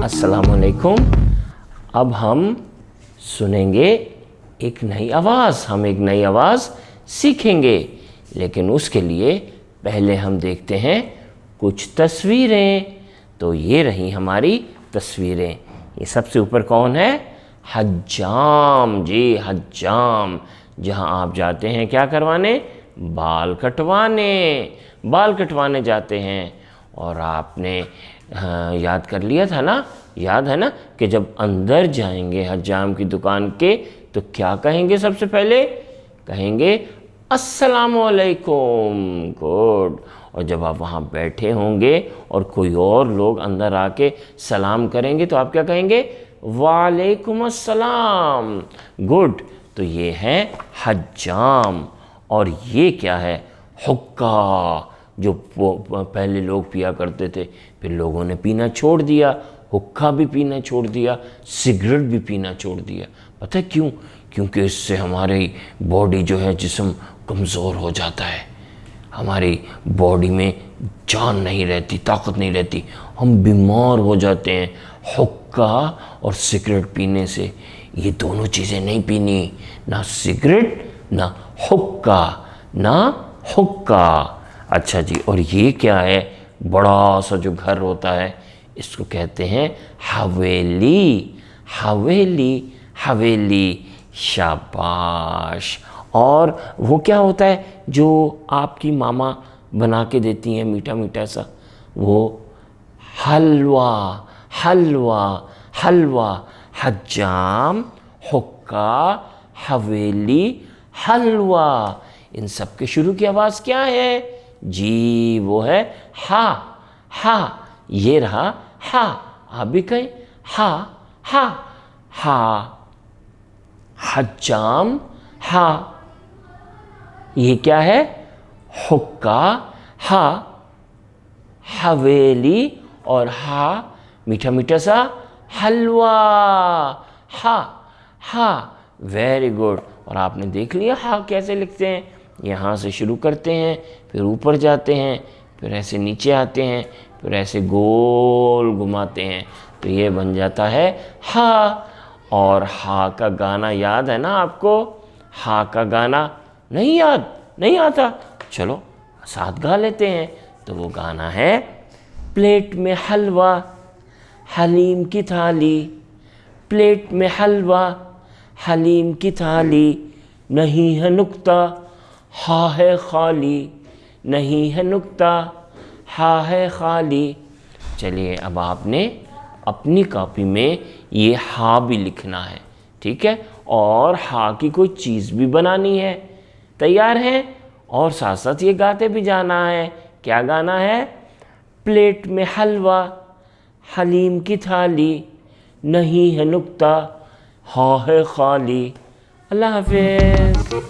अस्सलामुअलैकुम। अब हम सुनेंगे एक नई आवाज़, हम एक नई आवाज़ सीखेंगे, लेकिन उसके लिए पहले हम देखते हैं कुछ तस्वीरें। तो ये रही हमारी तस्वीरें। ये सबसे ऊपर कौन है? हज्जाम जी, हज्जाम। जहाँ आप जाते हैं क्या करवाने? बाल कटवाने। बाल कटवाने जाते हैं। और आपने याद कर लिया था ना, याद है ना कि जब अंदर जाएंगे हज्जाम की दुकान के तो क्या कहेंगे? सबसे पहले कहेंगे अस्सलामुअलैकुम। गुड। और जब आप वहाँ बैठे होंगे और कोई और लोग अंदर आके सलाम करेंगे तो आप क्या कहेंगे? वालेकुम अस्सलाम। गुड। तो ये है हज्जाम। और ये क्या है? हुक्का, जो पहले लोग पिया करते थे, फिर लोगों ने पीना छोड़ दिया। हुक्का भी पीना छोड़ दिया, सिगरेट भी पीना छोड़ दिया। पता है क्यों? क्योंकि इससे हमारी बॉडी जो है, जिस्म कमज़ोर हो जाता है। हमारी बॉडी में जान नहीं रहती, ताकत नहीं रहती, हम बीमार हो जाते हैं हुक्का और सिगरेट पीने से। ये दोनों चीज़ें नहीं पीनी, ना सिगरेट ना हुक्का, ना हुक्का। अच्छा जी, और ये क्या है? बड़ा सा जो घर होता है इसको कहते हैं हवेली। हवेली, हवेली। शाबाश। और वो क्या होता है जो आपकी मामा बना के देती हैं मीठा मीठा सा? वो हलवा, हलवा, हलवा। हज्जाम, हुक्का, हवेली, हलवा। इन सब के शुरू की आवाज़ क्या है जी? वो है हा। हा। ये रहा हा। आप भी कहें हा, हा, हा। हज्जाम, हा। ये क्या है? हुक्का, हा। हवेली और हा, मीठा मीठा सा हलवा। हा, हा। Very good. और आपने देख लिया हा कैसे लिखते हैं? यहाँ से शुरू करते हैं, फिर ऊपर जाते हैं, फिर ऐसे नीचे आते हैं, फिर ऐसे गोल घुमाते हैं, तो ये बन जाता है हा। और हा का गाना याद है ना आपको? हा का गाना नहीं याद? नहीं आता? चलो साथ गा लेते हैं। तो वो गाना है प्लेट में हलवा, हलीम की थाली। प्लेट में हलवा, हलीम की थाली। नहीं है नुक्ता, हा है खाली। नहीं है नुक्ता, हा है खाली। चलिए, अब आपने अपनी कॉपी में ये हा भी लिखना है, ठीक है? और हा की कोई चीज़ भी बनानी है। तैयार हैं? और साथ साथ ये गाते भी जाना है। क्या गाना है? प्लेट में हलवा, हलीम की थाली। नहीं है नुक्ता, हा है खाली। अल्लाह हाफ़िज़।